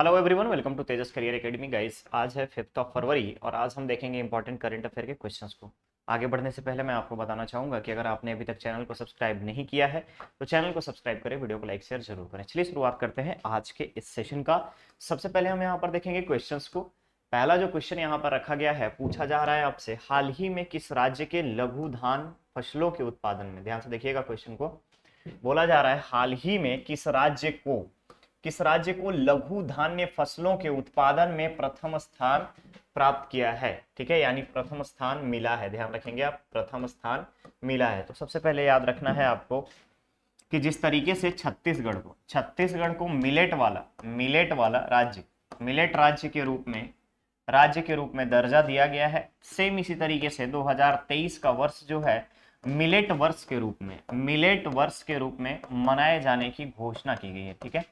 Hello everyone, welcome to Tejas career academy guys. आज है 5 फरवरी और आज हम देखेंगे इंपॉर्टेंट करंट अफेयर के क्वेश्चंस को। आगे बढ़ने से पहले मैं आपको बताना चाहूंगा कि अगर आपने अभी तक चैनल को सब्सक्राइब नहीं किया है तो चैनल को सब्सक्राइब करें, वीडियो को लाइक शेयर जरूर करें। चलिए शुरुआत करते हैं आज के इस सेशन का। सबसे पहले हम यहाँ पर देखेंगे क्वेश्चंस को। पहला जो क्वेश्चन यहाँ पर रखा गया है, पूछा जा रहा है आपसे, हाल ही में किस राज्य के लघु धान फसलों के उत्पादन में, ध्यान से देखिएगा क्वेश्चन को, बोला जा रहा है हाल ही में किस राज्य को लघु धान्य फसलों के उत्पादन में प्रथम स्थान प्राप्त किया है। ठीक है, यानी प्रथम स्थान मिला है, ध्यान रखेंगे आप, प्रथम स्थान मिला है। तो सबसे पहले याद रखना है आपको कि जिस तरीके से छत्तीसगढ़ को मिलेट राज्य के रूप में दर्जा दिया गया है, सेम इसी तरीके से 2023 का वर्ष जो है मिलेट वर्ष के रूप में मनाए जाने की घोषणा की गई है। ठीक है,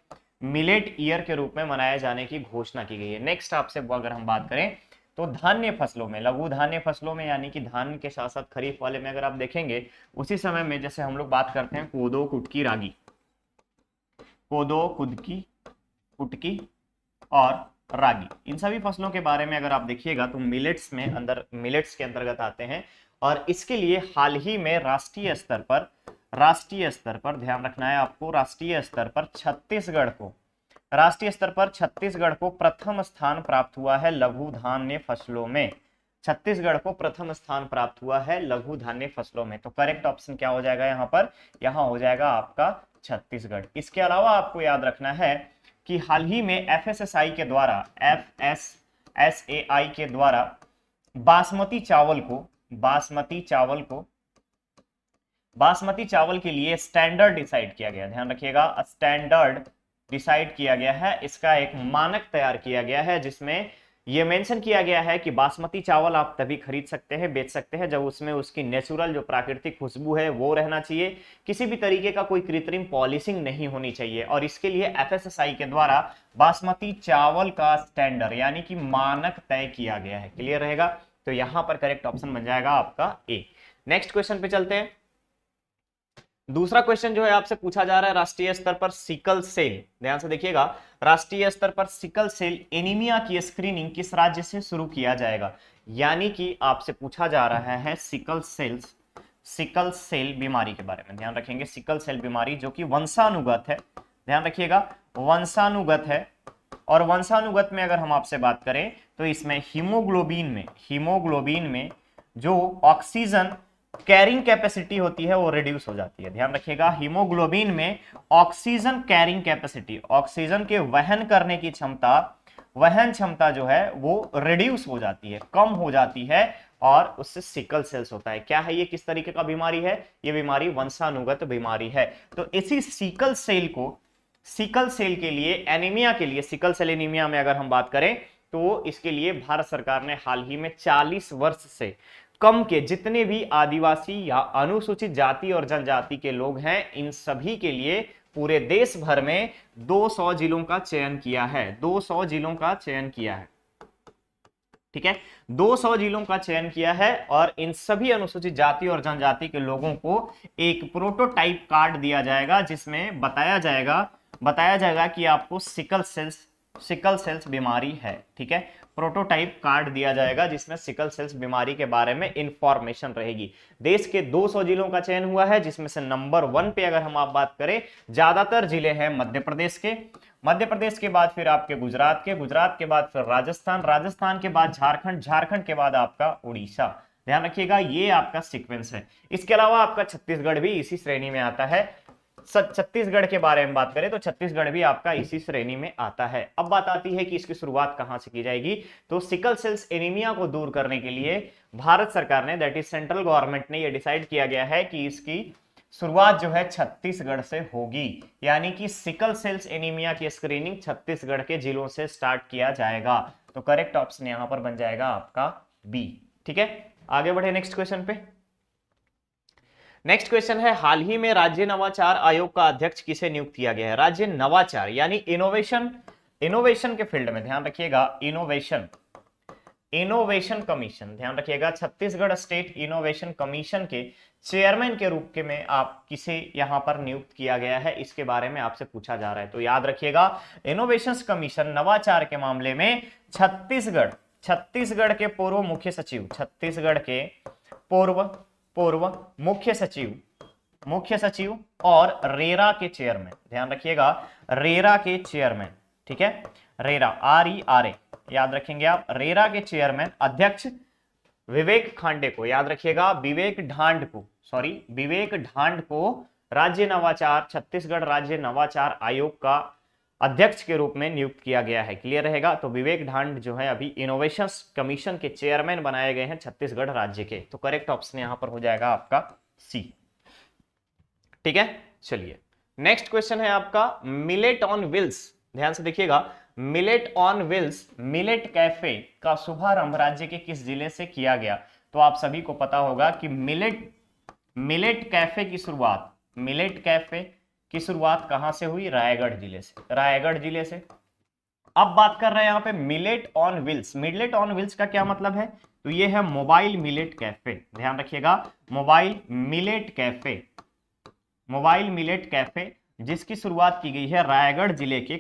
मिलेट ईयर के रूप में मनाए जाने की घोषणा की गई है। नेक्स्ट आपसे अगर हम बात करें तो धान्य फसलों में, लघु धान्य फसलों में, यानी कि धान के साथ साथ खरीफ वाले में अगर आप देखेंगे, उसी समय में जैसे हम लोग बात करते हैं कोदो, कुटकी और रागी, इन सभी फसलों के बारे में अगर आप देखिएगा तो मिलेट्स के अंतर्गत आते हैं। और इसके लिए हाल ही में राष्ट्रीय स्तर पर ध्यान रखना है आपको, राष्ट्रीय स्तर पर छत्तीसगढ़ को प्रथम स्थान प्राप्त हुआ है लघु धान्य फसलों में। छत्तीसगढ़ को प्रथम स्थान प्राप्त हुआ है लघु धान्य फसलों में। तो करेक्ट ऑप्शन क्या हो जाएगा यहाँ पर? यहाँ हो जाएगा आपका छत्तीसगढ़। इसके अलावा आपको याद रखना है कि हाल ही में FSSAI के द्वारा बासमती चावल के लिए स्टैंडर्ड डिसाइड किया गया। ध्यान रखिएगा, स्टैंडर्ड डिसाइड किया गया है, इसका एक मानक तैयार किया गया है जिसमें यह मेंशन किया गया है कि बासमती चावल आप तभी खरीद सकते हैं, बेच सकते हैं, जब उसमें उसकी नेचुरल जो प्राकृतिक खुशबू है वो रहना चाहिए, किसी भी तरीके का कोई कृत्रिम पॉलिशिंग नहीं होनी चाहिए। और इसके लिए FSSAI के द्वारा बासमती चावल का स्टैंडर्ड यानी कि मानक तय किया गया है। क्लियर रहेगा? तो यहां पर करेक्ट ऑप्शन बन जाएगा आपका ए। नेक्स्ट क्वेश्चन पे चलते हैं। दूसरा क्वेश्चन जो है आपसे पूछा जा रहा है राष्ट्रीय स्तर पर सिकल सेल, ध्यान से देखिएगा, राष्ट्रीय स्तर पर सिकल सेल एनीमिया की स्क्रीनिंग किस राज्य से शुरू किया जाएगा। यानी कि आपसे पूछा जा रहा है सिकल सेल बीमारी के बारे में। ध्यान रखेंगे, सिकल सेल बीमारी जो कि वंशानुगत है, ध्यान रखिएगा, वंशानुगत है। और वंशानुगत में अगर हम आपसे बात करें तो इसमें हीमोग्लोबिन में जो ऑक्सीजन कैरिंग कैपेसिटी होती है वो रिड्यूस हो जाती है। ध्यान रखिएगा, हीमोग्लोबिन में ऑक्सीजन कैरिंग कैपेसिटी, ऑक्सीजन के वहन करने की वहन क्षमता जो है वो रिड्यूस हो जाती है, कम हो जाती है, और उससे सिकल सेल्स होता है। क्या है ये, किस तरीके का बीमारी है? ये बीमारी वंशानुगत बीमारी है। तो इसी सिकल सेल के लिए, एनीमिया के लिए, सिकल सेल एनीमिया में अगर हम बात करें तो इसके लिए भारत सरकार ने हाल ही में 40 वर्ष से कम के जितने भी आदिवासी या अनुसूचित जाति और जनजाति के लोग हैं, इन सभी के लिए पूरे देश भर में 200 जिलों का चयन किया है। 200 जिलों का चयन किया है, ठीक है, 200 जिलों का चयन किया है। और इन सभी अनुसूचित जाति और जनजाति के लोगों को एक प्रोटोटाइप कार्ड दिया जाएगा जिसमें बताया जाएगा कि आपको सिकल सेल्स बीमारी है। ठीक है, प्रोटोटाइप कार्ड दिया जाएगा जिसमें सिकल सेल्स बीमारी के बारे में इंफॉर्मेशन रहेगी। देश के 200 जिलों का चयन हुआ है जिसमें से नंबर 1 पे अगर हम आप बात करें, ज्यादातर जिले हैं मध्य प्रदेश के बाद फिर आपके गुजरात के बाद फिर राजस्थान के बाद झारखंड के बाद आपका उड़ीसा। ध्यान रखिएगा, ये आपका सीक्वेंस है। इसके अलावा आपका छत्तीसगढ़ भी इसी श्रेणी में आता है। छत्तीसगढ़ के बारे में बात करें तो छत्तीसगढ़ भी आपका इसी श्रेणी में आता है। अब बात आती है कि इसकी शुरुआत कहां से की जाएगी। तो सिकल सेल्स एनीमिया को दूर करने के लिए भारत सरकार ने, दैट इज सेंट्रल गवर्नमेंट ने, यह डिसाइड किया गया है कि इसकी शुरुआत जो है छत्तीसगढ़ से होगी। यानी कि सिकल सेल्स एनीमिया की स्क्रीनिंग छत्तीसगढ़ के जिलों से स्टार्ट किया जाएगा। तो करेक्ट ऑप्शन यहां पर बन जाएगा आपका बी। ठीक है, आगे बढ़े नेक्स्ट क्वेश्चन पे। नेक्स्ट क्वेश्चन है, हाल ही में राज्य नवाचार आयोग का अध्यक्ष किसे नियुक्त किया गया है। राज्य नवाचार यानी इनोवेशन के फील्ड में, ध्यान रखिएगा, इनोवेशन कमीशन, ध्यान रखिएगा, छत्तीसगढ़ स्टेट इनोवेशन कमीशन के चेयरमैन के रूप के में आप किसे यहां पर नियुक्त किया गया है, इसके बारे में आपसे पूछा जा रहा है। तो याद रखिएगा, इनोवेशन कमीशन नवाचार के मामले में छत्तीसगढ़ के पूर्व मुख्य सचिव, छत्तीसगढ़ के पूर्व मुख्य सचिव और रेरा के चेयरमैन, ध्यान रखिएगा, रेरा के चेयरमैन, ठीक है, रेरा RERA, याद रखेंगे आप, रेरा के चेयरमैन अध्यक्ष विवेक खांडे को, याद रखिएगा, विवेक ढांड को राज्य नवाचार, छत्तीसगढ़ राज्य नवाचार आयोग का अध्यक्ष के रूप में नियुक्त किया गया है। क्लियर रहेगा। तो विवेक ढांड जो है अभी इनोवेशन कमीशन के चेयरमैन बनाए गए हैं छत्तीसगढ़ राज्य के। तो करेक्ट ऑप्शन यहां पर हो जाएगा आपका सी। ठीक है, चलिए नेक्स्ट क्वेश्चन है आपका मिलेट ऑन व्हील्स। ध्यान से देखिएगा, millet on wheels, millet cafe का शुभारंभ राज्य के किस जिले से किया गया? तो आप सभी को पता होगा कि मिलेट कैफे की शुरुआत कहां से हुई? रायगढ़ जिले से। अब बात कर रहे हैं यहां पे millet on wheels. Millet on wheels का क्या मतलब है? तो ये है मोबाइल मिलेट कैफे। ध्यान रखिएगा, मोबाइल मिलेट कैफे जिसकी शुरुआत की गई है रायगढ़ जिले के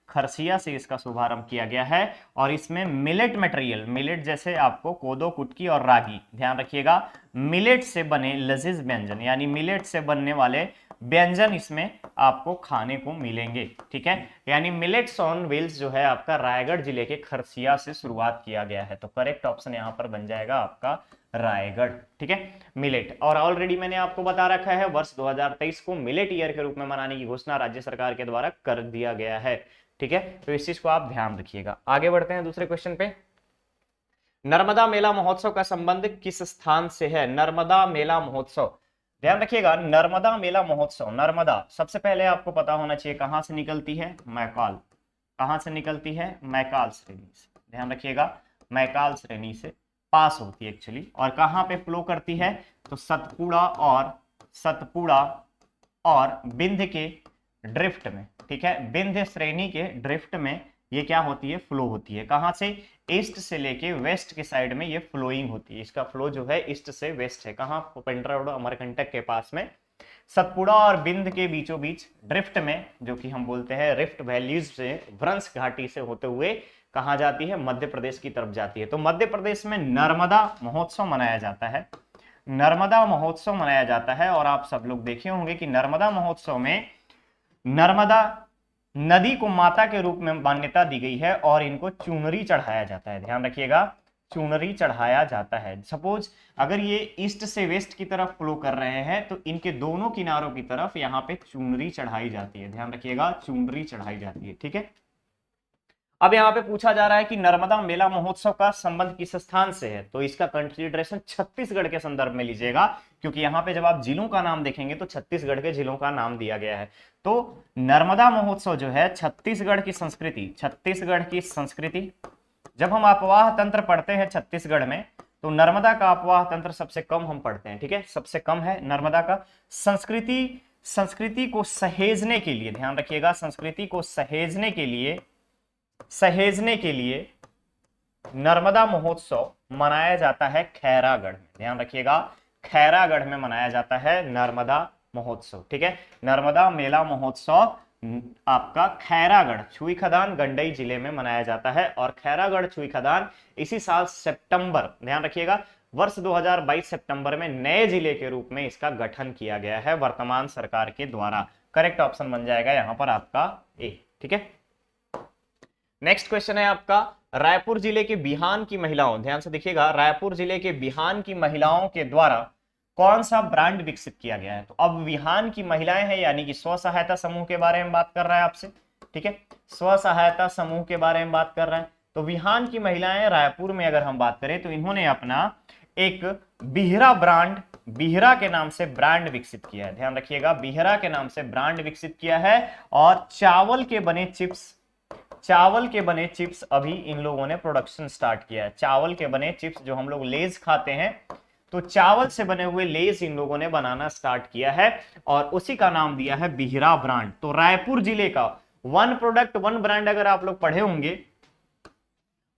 खरसिया से इसका शुभारंभ किया गया है। और इसमें मिलेट मटेरियल, मिलेट जैसे आपको कोदो, कुटकी और रागी, ध्यान रखिएगा, मिलेट से बने लजीज व्यंजन, यानी मिलेट से बनने वाले व्यंजन इसमें आपको खाने को मिलेंगे। ठीक है, यानी मिलेट्स ऑन व्हील्स जो है आपका रायगढ़ जिले के खरसिया से शुरुआत किया गया है। तो करेक्ट ऑप्शन यहां पर बन जाएगा आपका रायगढ़। ठीक है, मिलेट। और ऑलरेडी मैंने आपको बता रखा है वर्ष 2023 को मिलेट ईयर के रूप में मनाने की घोषणा राज्य सरकार के द्वारा कर दिया गया है। ठीक है, तो इस चीज को आप ध्यान रखिएगा। आगे बढ़ते हैं दूसरे क्वेश्चन पे। नर्मदा मेला महोत्सव का संबंध किस स्थान से है? नर्मदा मेला महोत्सव, ध्यान रखिएगा, नर्मदा मेला महोत्सव, नर्मदा सबसे पहले आपको पता होना चाहिए कहां से निकलती है? मैकाल। कहां से निकलती है? मैकाल श्रेणी से। ध्यान रखिएगा, मैकाल श्रेणी से पास होती है एक्चुअली। और कहां पे फ्लो करती है? तो सतपुड़ा और विंध्य के ड्रिफ्ट में। ठीक है, विंध्य श्रेणी के ड्रिफ्ट में ये क्या होती है? फ्लो होती है। कहां से? ईस्ट से लेके वेस्ट के साइड में ये फ्लोइंग होती है। इसका फ्लो जो है ईस्ट से वेस्ट है। कहां? पेंड्रा रोड अमरकंटक के पास में, सतपुड़ा और विंध्य के बीचों बीच ड्रिफ्ट में, जो कि हम बोलते हैं रिफ्ट वैलीज से, भ्रंश घाटी से होते हुए कहां जाती है? मध्य प्रदेश की तरफ जाती है। तो मध्य प्रदेश में नर्मदा महोत्सव मनाया जाता है। और आप सब लोग देखे होंगे कि नर्मदा महोत्सव में नर्मदा नदी को माता के रूप में मान्यता दी गई है और इनको चुनरी चढ़ाया जाता है। ध्यान रखिएगा, चुनरी चढ़ाया जाता है। सपोज अगर ये ईस्ट से वेस्ट की तरफ फ्लो कर रहे हैं तो इनके दोनों किनारों की तरफ यहाँ पे चुनरी चढ़ाई जाती है। ध्यान रखिएगा, चुनरी चढ़ाई जाती है। ठीक है, अब यहाँ पे पूछा जा रहा है कि नर्मदा मेला महोत्सव का संबंध किस स्थान से है? तो इसका कंसीडरेशन छत्तीसगढ़ के संदर्भ में लीजिएगा, क्योंकि यहाँ पे जब आप जिलों का नाम देखेंगे तो छत्तीसगढ़ के जिलों का नाम दिया गया है। तो नर्मदा महोत्सव जो है छत्तीसगढ़ की संस्कृति, जब हम अपवाह तंत्र पढ़ते हैं छत्तीसगढ़ में तो नर्मदा का अपवाह तंत्र सबसे कम हम पढ़ते हैं। ठीक है, सबसे कम है नर्मदा का। संस्कृति को सहेजने के लिए, ध्यान रखिएगा, संस्कृति को सहेजने के लिए नर्मदा महोत्सव मनाया जाता है खैरागढ़ में। ध्यान रखिएगा, खैरागढ़ में मनाया जाता है नर्मदा महोत्सव। ठीक है, नर्मदा मेला महोत्सव आपका खैरागढ़, छुई खदान, गंडई जिले में मनाया जाता है। और खैरागढ़ छुई खदान इसी साल सितंबर, ध्यान रखिएगा, वर्ष 2022 सितंबर में नए जिले के रूप में इसका गठन किया गया है वर्तमान सरकार के द्वारा। करेक्ट ऑप्शन बन जाएगा यहां पर आपका ए। ठीक है, नेक्स्ट क्वेश्चन है आपका रायपुर जिले के बिहान की महिलाओं, ध्यान से देखिएगा, रायपुर जिले के बिहान की महिलाओं के द्वारा कौन सा ब्रांड विकसित किया गया है? तो अब बिहान की महिलाएं हैं, यानी कि स्व सहायता समूह के बारे में बात कर रहा है आपसे। ठीक है, स्व सहायता समूह के बारे में बात कर रहा है। तो बिहान की महिलाएं रायपुर में अगर हम बात करें तो इन्होंने अपना एक बिहरा के नाम से ब्रांड विकसित किया है। ध्यान रखिएगा, बिहरा के नाम से ब्रांड विकसित किया है। और चावल के बने चिप्स अभी इन लोगों ने प्रोडक्शन स्टार्ट किया है। चावल के बने चिप्स, जो हम लोग लेज खाते हैं, तो चावल से बने हुए लेज इन लोगों ने बनाना स्टार्ट किया है और उसी का नाम दिया है बिहरा ब्रांड। तो रायपुर जिले का वन प्रोडक्ट वन ब्रांड अगर आप लोग पढ़े होंगे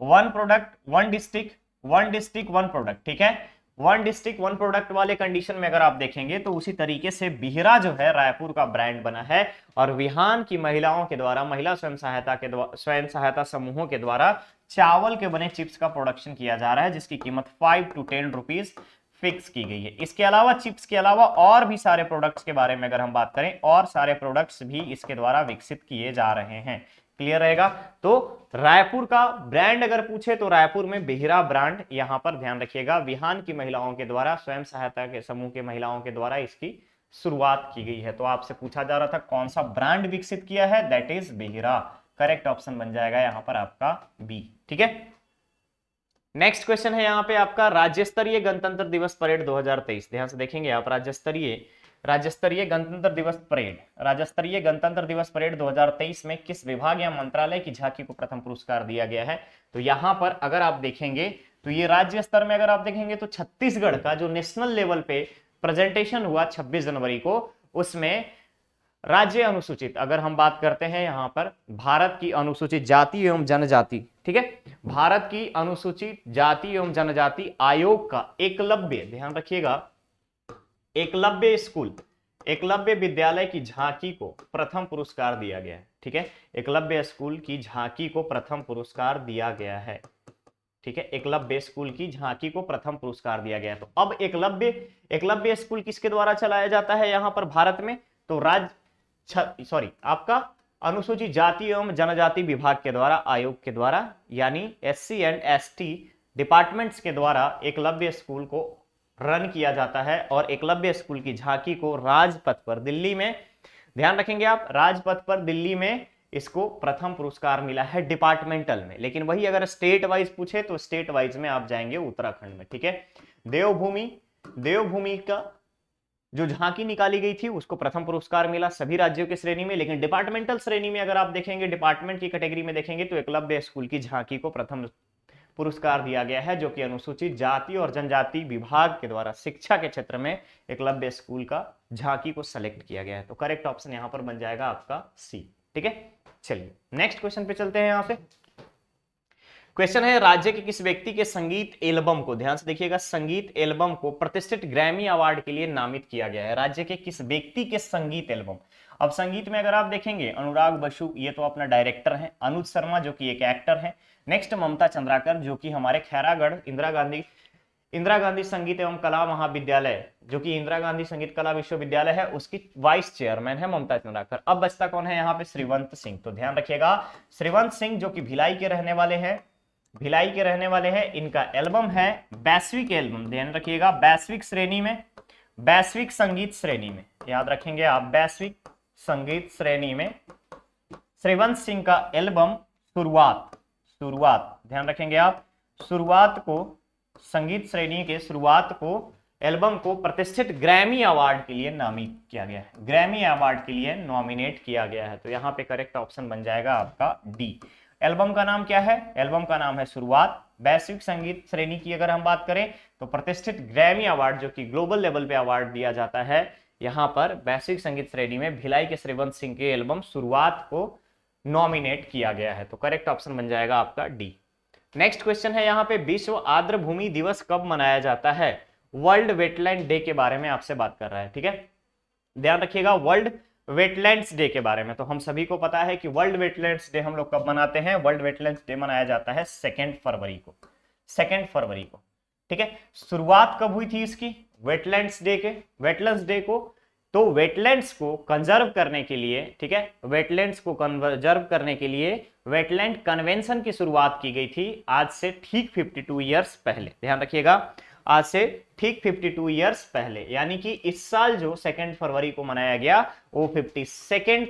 one product one district, one district one product, ठीक है। वन डिस्ट्रिक्ट वन प्रोडक्ट वाले कंडीशन में अगर आप देखेंगे तो उसी तरीके से बिहरा जो है रायपुर का ब्रांड बना है और विहान की महिलाओं के द्वारा, महिला स्वयं सहायता समूहों के द्वारा चावल के बने चिप्स का प्रोडक्शन किया जा रहा है, जिसकी कीमत 5 to 10 रुपीज फिक्स की गई है। इसके अलावा चिप्स के अलावा और भी सारे प्रोडक्ट्स के बारे में अगर हम बात करें, और सारे प्रोडक्ट्स भी इसके द्वारा विकसित किए जा रहे हैं। क्लियर रहेगा। तो रायपुर का ब्रांड अगर पूछे तो रायपुर में बिहरा ब्रांड, यहां पर ध्यान रखिएगा, विहान की महिलाओं के द्वारा, स्वयं सहायता के समूह के महिलाओं के द्वारा इसकी शुरुआत की गई है। तो आपसे पूछा जा रहा था कौन सा ब्रांड विकसित किया है, that is Bihra. Correct option बन जाएगा यहां पर आपका बी, ठीक है। नेक्स्ट क्वेश्चन है यहाँ पे आपका राज्य स्तरीय गणतंत्र दिवस परेड 2023। ध्यान से देखेंगे आप, राज्य स्तरीय गणतंत्र दिवस परेड, राज्य स्तरीय गणतंत्र दिवस परेड 2023 में किस विभाग या मंत्रालय की झांकी को प्रथम पुरस्कार दिया गया है। तो यहां पर अगर आप देखेंगे तो ये राज्य स्तर में अगर आप देखेंगे तो छत्तीसगढ़ का जो नेशनल लेवल पे प्रेजेंटेशन हुआ 26 जनवरी को, उसमें राज्य अनुसूचित, अगर हम बात करते हैं यहां पर भारत की अनुसूचित जाति एवं जनजाति, ठीक है, भारत की अनुसूचित जाति एवं जनजाति आयोग का एकलव्य, ध्यान रखिएगा, एकलव्य स्कूल, एकलव्य विद्यालय की झांकी को प्रथम पुरस्कार दिया गया है, ठीक है। एकलव्य स्कूल की झांकी को प्रथम पुरस्कार दिया गया है, ठीक है। एकलव्य स्कूल की झांकी को प्रथम पुरस्कार दिया गया है। तो अब एकलव्य स्कूल किसके द्वारा चलाया जाता है यहां पर भारत में, तो आपका अनुसूचित जाति एवं जनजाति विभाग के द्वारा, आयोग के द्वारा, यानी SC एंड ST डिपार्टमेंट्स के द्वारा एकलव्य स्कूल को रन किया जाता है। और एकलव्य स्कूल की झांकी को राजपथ पर दिल्ली में, ध्यान रखेंगे आप, राजपथ पर दिल्ली में इसको प्रथम पुरस्कार मिला है डिपार्टमेंटल में। लेकिन वही अगर स्टेट वाइज पूछे तो स्टेट वाइज में आप जाएंगे उत्तराखंड में, ठीक है। देवभूमि का जो झांकी निकाली गई थी उसको प्रथम पुरस्कार मिला सभी राज्यों की श्रेणी में। लेकिन डिपार्टमेंटल श्रेणी में अगर आप देखेंगे, डिपार्टमेंट की कैटेगरी में देखेंगे तो एकलव्य स्कूल की झांकी को प्रथम पुरस्कार दिया गया है, जो कि अनुसूचित जाति और जनजाति विभाग के द्वारा शिक्षा के क्षेत्र में एकलव्य स्कूल का झांकी को सेलेक्ट किया गया है। तो करेक्ट ऑप्शन यहां पर बन जाएगा आपका सी, ठीक है। चलिए नेक्स्ट क्वेश्चन पे चलते हैं। यहां से क्वेश्चन है, राज्य के किस व्यक्ति के संगीत एल्बम को, ध्यान से देखिएगा, संगीत एल्बम को प्रतिष्ठित ग्रैमी अवार्ड के लिए नामित किया गया है। राज्य के किस व्यक्ति के संगीत एल्बम, अब संगीत में अगर आप देखेंगे अनुराग बसु, ये तो अपना डायरेक्टर है, अनुज शर्मा जो कि एक एक्टर है, नेक्स्ट ममता चंद्राकर जो कि हमारे खैरागढ़ इंदिरा गांधी संगीत एवं कला महाविद्यालय, जो कि इंदिरा गांधी संगीत कला विश्वविद्यालय है, उसकी वाइस चेयरमैन है ममता चंद्राकर। अब बचता कौन है यहाँ पे, श्रीवंत सिंह। तो ध्यान रखिएगा, श्रीवंत सिंह जो कि भिलाई के रहने वाले हैं, इनका एल्बम है वैश्विक एल्बम, ध्यान रखिएगा, वैश्विक श्रेणी में, वैश्विक संगीत श्रेणी में, याद रखेंगे आप, वैश्विक संगीत श्रेणी में श्रीवंत सिंह का एल्बम शुरुआत, ध्यान रखेंगे आप, शुरुआत को, संगीत श्रेणी के शुरुआत को, एल्बम को प्रतिष्ठित ग्रैमी अवार्ड के लिए नामित किया गया है, ग्रैमी अवार्ड के लिए नॉमिनेट किया गया है। तो यहाँ पे करेक्ट ऑप्शन बन जाएगा आपका डी। एल्बम का नाम क्या है, एल्बम का नाम है शुरुआत। वैश्विक संगीत श्रेणी की अगर हम बात करें तो प्रतिष्ठित ग्रैमी अवार्ड, जो कि ग्लोबल लेवल पे अवार्ड दिया जाता है, यहाँ पर वैश्विक संगीत श्रेणी में भिलाई के श्रीवंत सिंह के एल्बम शुरुआत को नॉमिनेट किया गया है। तो करेक्ट ऑप्शन बन जाएगा आपका डी। नेक्स्ट क्वेश्चन है यहाँ पे, विश्व आर्द्र भूमि दिवस कब मनाया जाता है। वर्ल्ड वेटलैंड डे के बारे में आपसे बात कर रहा है, ठीक है। ध्यान रखिएगा, वर्ल्ड वेटलैंड्स डे के बारे में। तो हम सभी को पता है कि वर्ल्ड वेटलैंड्स डे हम लोग कब मनाते हैं, वर्ल्ड वेटलैंड्स डे मनाया जाता है 2 फरवरी को, 2 फरवरी को, ठीक है। शुरुआत कब हुई थी इसकी, वेटलैंड्स डे को, तो वेटलैंड्स को कंजर्व करने के लिए, ठीक है, वेटलैंड्स को कंजर्व करने के लिए वेटलैंड कन्वेंशन की शुरुआत की गई थी आज से ठीक 52 ईयर्स पहले। ध्यान रखिएगा, आज से ठीक 52 ईयर्स पहले, यानी कि इस साल जो 2 फरवरी को मनाया गया वो 52nd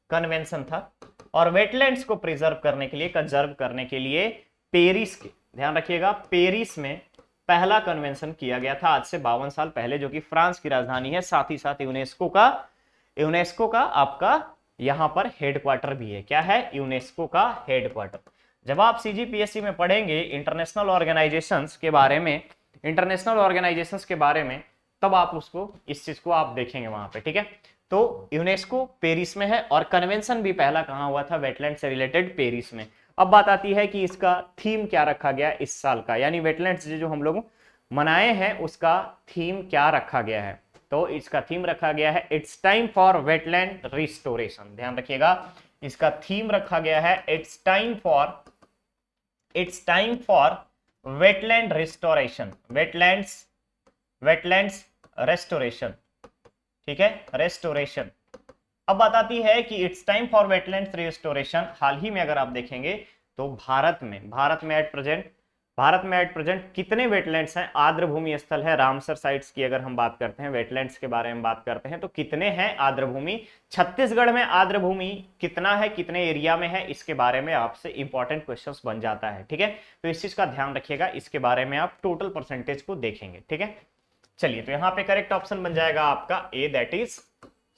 कन्वेंशन था। और वेटलैंड्स को प्रिजर्व करने के लिए, कंजर्व करने के लिए पेरिस के, ध्यान रखिएगा, पेरिस में पहला कन्वेंशन किया गया था आज से 52 साल पहले, जो कि फ्रांस की राजधानी है। साथ ही साथ यूनेस्को का आपका यहां पर हेडक्वार्टर भी है। क्या है, यूनेस्को का हेडक्वार्टर। जब आप सीजीपीएससी में पढ़ेंगे इंटरनेशनल ऑर्गेनाइजेशंस के बारे में, तब आप उसको, इस चीज को आप देखेंगे वहां पे, ठीक है। तो यूनेस्को पेरिस में है और कन्वेंशन भी पहला कहां हुआ था वेटलैंड से रिलेटेड, पेरिस में। अब बात आती है कि इसका थीम क्या रखा गया इस साल का, यानी वेटलैंड्स जो हम लोग मनाए हैं उसका थीम क्या रखा गया है। तो इसका थीम रखा गया है it's time for wetland restoration. ध्यान रखिएगा, इसका थीम रखा गया है it's time for wetland restoration, wetlands restoration, ठीक है, रेस्टोरेशन। अब बात आती है कि it's time for wetlands restoration हाल ही में अगर आप देखेंगे तो भारत में एट प्रेजेंट कितने वेटलैंड्स हैं, आर्द्र भूमि स्थल है, रामसर साइट्स की अगर हम बात करते हैं, वेटलैंड्स के बारे में बात करते हैं तो कितने हैं आर्द्र भूमि। छत्तीसगढ़ में आर्द्र भूमि कितना है, कितने एरिया में है, इसके बारे में आपसे इंपॉर्टेंट क्वेश्चंस बन जाता है, ठीक है। तो इस चीज का ध्यान रखिएगा, इसके बारे में आप टोटल परसेंटेज को देखेंगे, ठीक है। चलिए, तो यहां पे करेक्ट ऑप्शन बन जाएगा आपका A, that is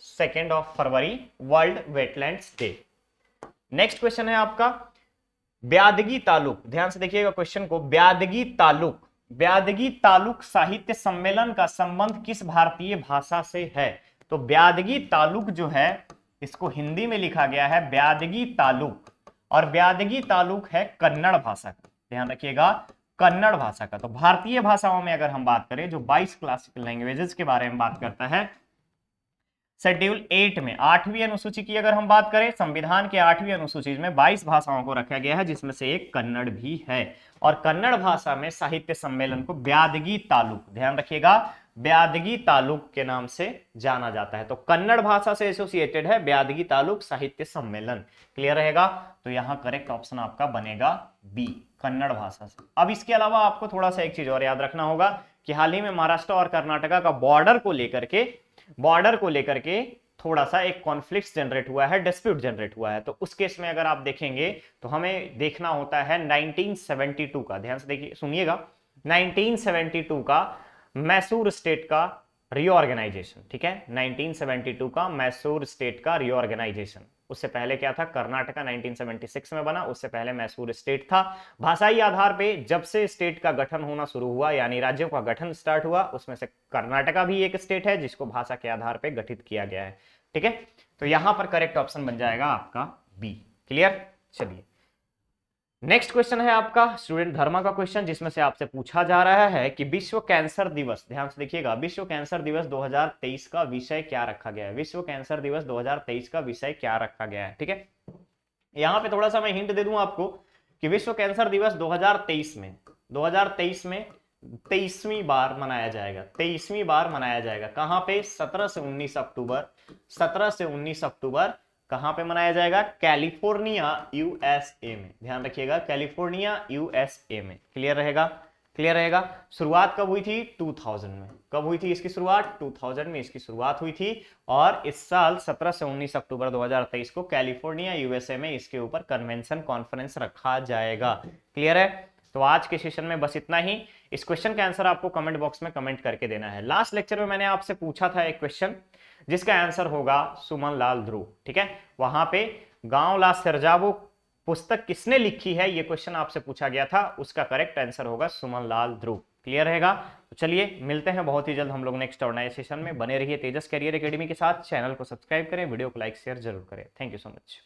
2 February, world wetlands day. Next question है आपका ब्यादगी तालुक। ध्यान से देखिएगा क्वेश्चन को, ब्यादगी तालुक साहित्य सम्मेलन का संबंध किस भारतीय भाषा से है। तो ब्यादगी तालुक जो है इसको हिंदी में लिखा गया है ब्यादगी तालुक, और ब्यादगी तालुक है कन्नड़ भाषा का। ध्यान रखिएगा, कन्नड़ भाषा का। तो भारतीय भाषाओं में अगर हम बात करें, जो 22 क्लासिकल लैंग्वेजेस के बारे में बात करता है, शेड्यूल 8 में 8वीं अनुसूची की अगर हम बात करें, संविधान के 8वीं अनुसूची में 22 भाषाओं को रखा गया है, जिसमें से एक कन्नड़ भी है। और कन्नड़ भाषा में साहित्य सम्मेलन को ब्यादगी तालुक, ध्यान रखिएगा, ब्यादगी तालुक के नाम से जाना जाता है। तो कन्नड़ भाषा से एसोसिएटेड है ब्यादगी तालुक साहित्य सम्मेलन। क्लियर रहेगा, तो यहां करेक्ट ऑप्शन आपका बनेगा बी, कन्नड़ भाषा से। अब इसके अलावा आपको थोड़ा सा एक चीज और याद रखना होगा कि हाल ही में महाराष्ट्र और कर्नाटका का बॉर्डर को लेकर के थोड़ा सा एक कॉन्फ्लिक्ट जनरेट हुआ है, डिस्प्यूट जनरेट हुआ है। तो उस केस में अगर आप देखेंगे तो हमें देखना होता है 1972 का, ध्यान से देखिए, सुनिएगा, 1972 का मैसूर स्टेट का रीऑर्गेनाइजेशन, ठीक है, 1972 का मैसूर स्टेट का रीऑर्गेनाइजेशन। उससे पहले क्या था, कर्नाटका 1976 में बना, उससे पहले मैसूर स्टेट था। भाषाई आधार पे जब से स्टेट का गठन होना शुरू हुआ, यानी राज्यों का गठन स्टार्ट हुआ, उसमें से कर्नाटका भी एक स्टेट है जिसको भाषा के आधार पे गठित किया गया है, ठीक है। तो यहां पर करेक्ट ऑप्शन बन जाएगा आपका बी। क्लियर, चलिए नेक्स्ट क्वेश्चन है आपका स्टूडेंट धर्मा का क्वेश्चन, जिसमें से आपसे पूछा जा रहा है कि विश्व कैंसर दिवस, ध्यान से देखिएगा, विश्व कैंसर दिवस 2023 का विषय क्या रखा गया है। विश्व कैंसर दिवस 2023 का विषय क्या रखा गया है, ठीक है। यहां पे थोड़ा सा मैं हिंट दे दूं आपको कि विश्व कैंसर दिवस 2023 में 23वीं बार मनाया जाएगा, 23वीं बार मनाया जाएगा। कहां पे, 17 से 19 अक्टूबर कहां पे मनाया जाएगा, कैलिफोर्निया यूएसए में। ध्यान रखिएगा, कैलिफोर्निया यूएसए में। क्लियर रहेगा। शुरुआत कब हुई थी, 2000 में। कब हुई थी इसकी शुरुआत, 2000 में इसकी शुरुआत हुई थी, और इस साल 17 से 19 अक्टूबर 2023 को कैलिफोर्निया यूएसए में इसके ऊपर कन्वेंशन कॉन्फ्रेंस रखा जाएगा। क्लियर है, तो आज के सेशन में बस इतना ही। इस क्वेश्चन का आंसर आपको कमेंट बॉक्स में कमेंट करके देना है। लास्ट लेक्चर में मैंने आपसे पूछा था एक क्वेश्चन, जिसका आंसर होगा सुमन लाल ध्रुव, ठीक है। वहां पे गांव ला सिरजावो पुस्तक किसने लिखी है, ये क्वेश्चन आपसे पूछा गया था, उसका करेक्ट आंसर होगा सुमन लाल ध्रुव। क्लियर रहेगा, तो चलिए मिलते हैं बहुत ही जल्द हम लोग नेक्स्ट और नए सेशन में। बने रहिए तेजस कैरियर एकेडमी के साथ, चैनल को सब्सक्राइब करें, वीडियो को लाइक शेयर जरूर करें। Thank you so much.